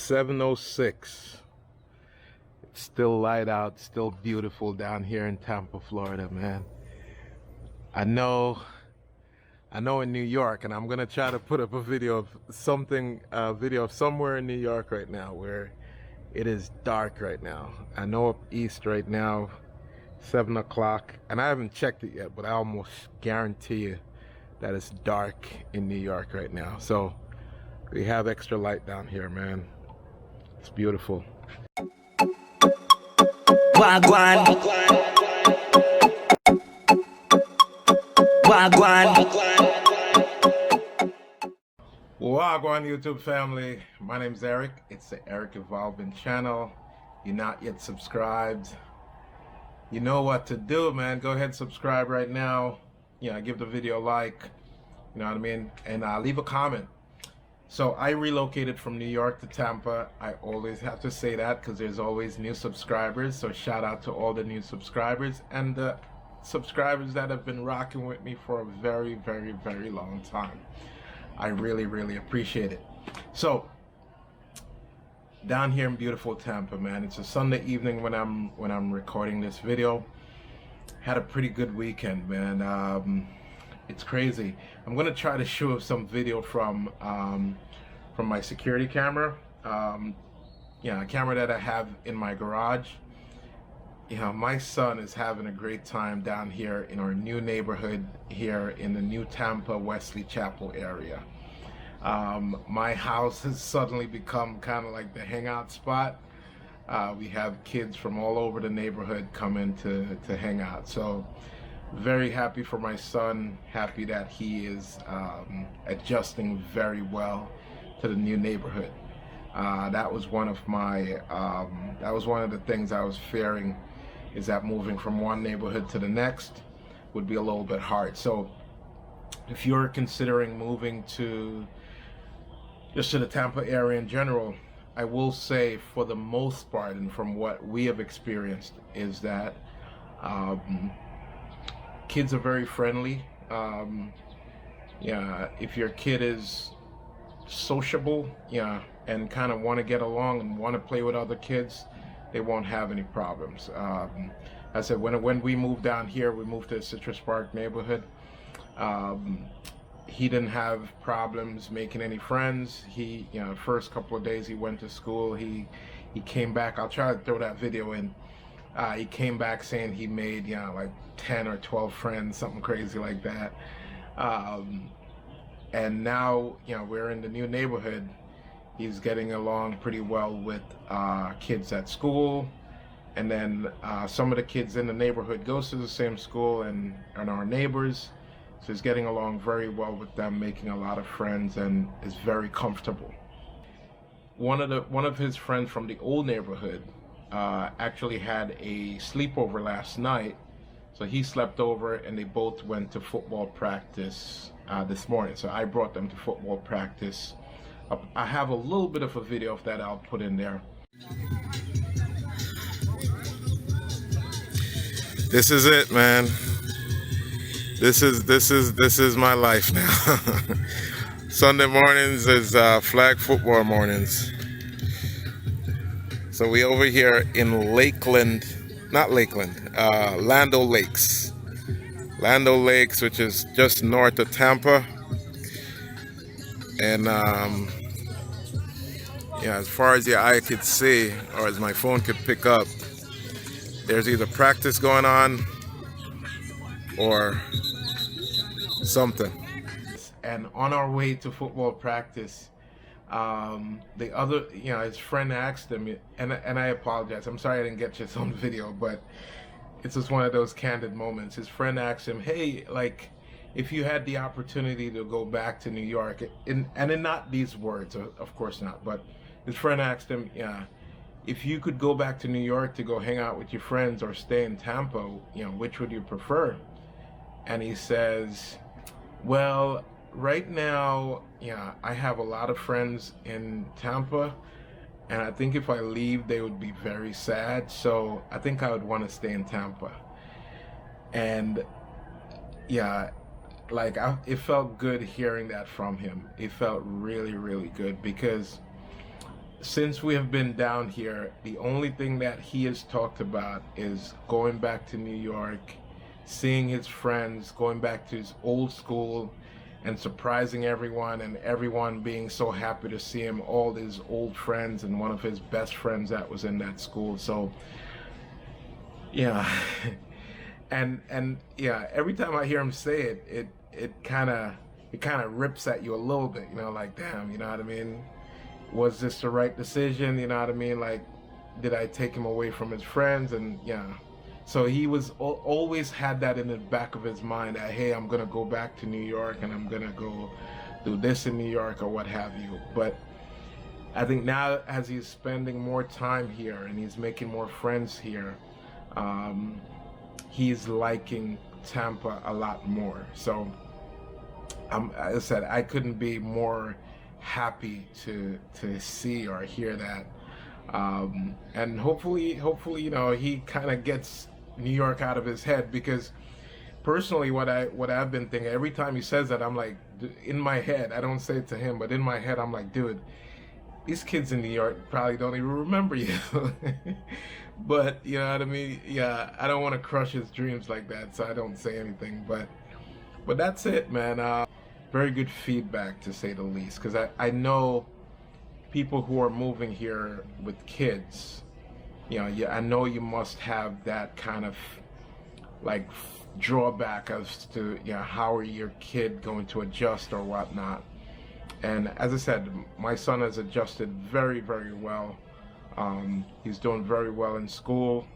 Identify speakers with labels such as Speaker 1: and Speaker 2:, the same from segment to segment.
Speaker 1: 7:06. It's still light out, still beautiful down here in Tampa, Florida, man. I know in New York, and I'm gonna try to put up a video of somewhere in New York right now where it is dark right now. I know up east right now, 7 o'clock, and I haven't checked it yet, but I almost guarantee you that it's dark in New York right now. So we have extra light down here, man. It's beautiful.
Speaker 2: Wagwan.
Speaker 1: Wagwan YouTube family. My name's Eric. It's the Eric Evolving channel. You're not yet subscribed. You know what to do, man. Go ahead and subscribe right now. Give the video a like. You know what I mean? And leave a comment. So I relocated from New York to Tampa. I always have to say that because there's always new subscribers. So shout out to all the new subscribers and the subscribers that have been rocking with me for a very, very, very long time. I really, really appreciate it. So down here in beautiful Tampa, man. It's a Sunday evening when I'm recording this video. Had a pretty good weekend, man. It's crazy. I'm gonna try to show some video from my security camera. A camera that I have in my garage. My son is having a great time down here in our new neighborhood here in the new Tampa Wesley Chapel area. My house has suddenly become kind of like the hangout spot. We have kids from all over the neighborhood coming to hang out. So very happy for my son, happy that he is adjusting very well to the new neighborhood. That was one of the things I was fearing, is that moving from one neighborhood to the next would be a little bit hard. So if you're considering moving to the Tampa area in general, I will say for the most part, and from what we have experienced, is that kids are very friendly. If your kid is sociable, and kind of want to get along and want to play with other kids, they won't have any problems. I said when we moved down here, we moved to the Citrus Park neighborhood. He didn't have problems making any friends. He, first couple of days he went to school, he came back. I'll try to throw that video in. He came back saying he made, like 10 or 12 friends, something crazy like that. And now, we're in the new neighborhood. He's getting along pretty well with kids at school. And then some of the kids in the neighborhood goes to the same school and are our neighbors. So he's getting along very well with them, making a lot of friends, and is very comfortable. One of his friends from the old neighborhood actually had a sleepover last night. So he slept over and they both went to football practice this morning. So I brought them to football practice. I have a little bit of a video of that I'll put in there. This is it, man. This is my life now. Sunday mornings is flag football mornings. So we over here in Lando Lakes. Lando Lakes, which is just north of Tampa. And as far as your eye could see, or as my phone could pick up, there's either practice going on or something. And on our way to football practice, his friend asked him, and I apologize, I'm sorry I didn't get you on video, but it's just one of those candid moments. His friend asked him, hey, like, if you had the opportunity to go back to New York, and in not these words, of course not, but his friend asked him, if you could go back to New York to go hang out with your friends or stay in Tampa, which would you prefer? And he says, well, right now, I have a lot of friends in Tampa, and I think if I leave, they would be very sad. So I think I would want to stay in Tampa. And it felt good hearing that from him. It felt really, really good because since we have been down here, the only thing that he has talked about is going back to New York, seeing his friends, going back to his old school, and surprising everyone, and everyone being so happy to see him, all his old friends and one of his best friends that was in that school. So yeah. and yeah, every time I hear him say it, it kind of rips at you a little bit, you know, like, damn, you know what I mean? Was this the right decision? You know what I mean? Like, did I take him away from his friends? And yeah, so he was always had that in the back of his mind that, hey, I'm gonna go back to New York and I'm gonna go do this in New York or what have you. But I think now, as he's spending more time here and he's making more friends here, he's liking Tampa a lot more. So as I said, I couldn't be more happy to see or hear that. And hopefully, you know, he kind of gets New York out of his head, because personally, what I've been thinking every time he says that, I'm like, in my head, I don't say it to him, but in my head, I'm like, dude, these kids in New York probably don't even remember you. But you know what I mean? Yeah, I don't want to crush his dreams like that, so I don't say anything. But that's it, man. Very good feedback, to say the least, because I know people who are moving here with kids. You know, yeah, I know you must have that kind of like drawback as to, you know, how are your kid going to adjust or whatnot. And as I said, my son has adjusted very, very well. He's doing very well in school,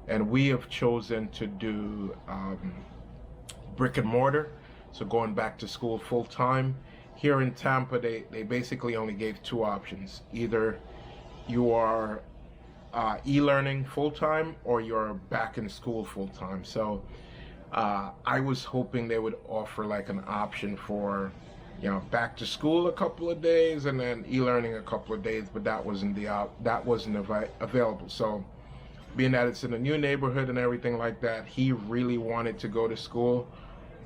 Speaker 1: and we have chosen to do brick and mortar, so going back to school full time. Here in Tampa, they basically only gave two options: either you are e-learning full time or you're back in school full time. So I was hoping they would offer like an option for, you know, back to school a couple of days and then e-learning a couple of days, but that wasn't available. So being that it's in a new neighborhood and everything like that, he really wanted to go to school.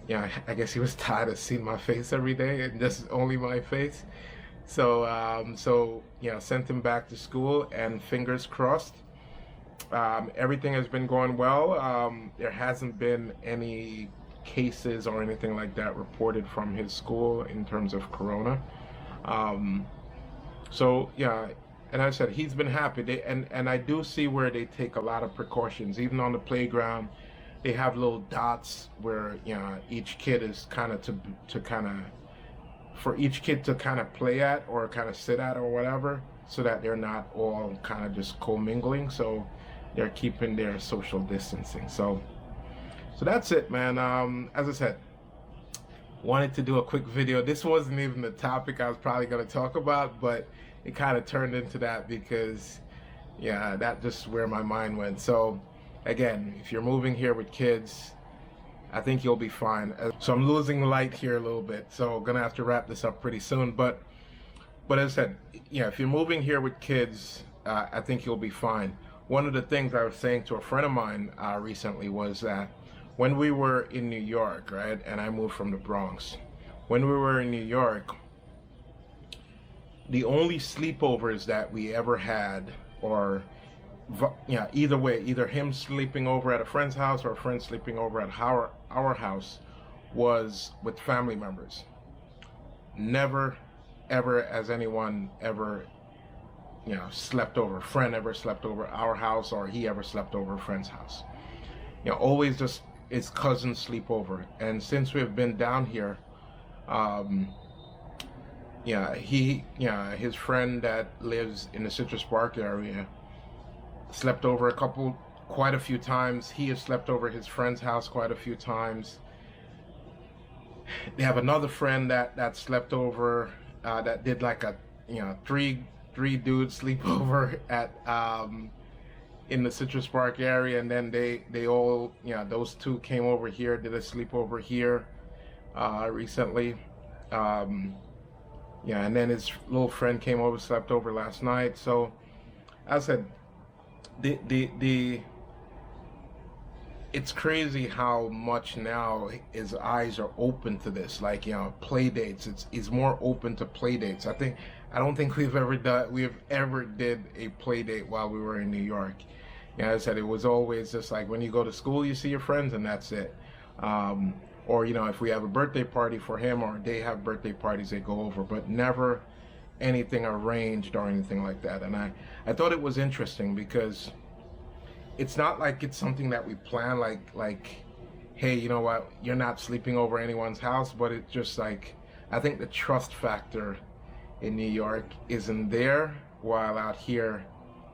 Speaker 1: You know, I guess he was tired of seeing my face every day and just only my face. So you know, sent him back to school, and fingers crossed, everything has been going well. There hasn't been any cases or anything like that reported from his school in terms of corona. So yeah, and as I said, he's been happy. And I do see where they take a lot of precautions. Even on the playground, they have little dots where, you know, each kid is kind of for each kid to kind of play at or kind of sit at or whatever, so that they're not all kind of just commingling. So they're keeping their social distancing. So that's it, man. As I said, wanted to do a quick video. This wasn't even the topic I was probably going to talk about, but it kind of turned into that because, yeah, that's just where my mind went. So again, if you're moving here with kids, I think you'll be fine. So I'm losing light here a little bit, so gonna have to wrap this up pretty soon. But as I said, yeah, if you're moving here with kids, I think you'll be fine. One of the things I was saying to a friend of mine recently was that when we were in New York, right, and I moved from the Bronx, when we were in New York, the only sleepovers that we ever had, or yeah, either way, either him sleeping over at a friend's house or a friend sleeping over at our house, was with family members. Never, ever has anyone ever, you know, slept over, a friend ever slept over our house, or he ever slept over a friend's house. You know, always just his cousins sleep over. And since we've been down here, yeah, his friend that lives in the Citrus Park area slept over quite a few times. He has slept over his friend's house quite a few times. They have another friend that slept over, that did like a, you know, three dudes sleep over at in the Citrus Park area, and then they all, you know, those two came over here, did a sleepover here recently. Yeah, and then his little friend came over, slept over last night. So as I said, the it's crazy how much now his eyes are open to this. Like, you know, play dates. He's more open to play dates. I don't think we've ever did a play date while we were in New York. You know, as I said, it was always just like when you go to school, you see your friends and that's it. Or, you know, if we have a birthday party for him or they have birthday parties, they go over, but never anything arranged or anything like that. And I thought it was interesting because it's not like it's something that we plan, like, hey, you know what, you're not sleeping over anyone's house, but it's just like, I think the trust factor in New York isn't there, while out here,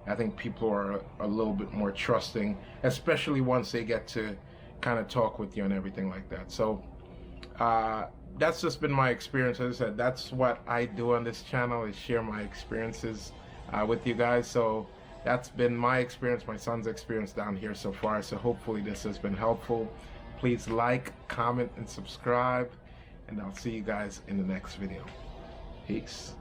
Speaker 1: I think people are a little bit more trusting, especially once they get to kind of talk with you and everything like that. So that's just been my experience. As I said, that's what I do on this channel, is share my experiences with you guys. So that's been my experience, my son's experience down here so far. So hopefully this has been helpful. Please like, comment, and subscribe, and I'll see you guys in the next video. Peace.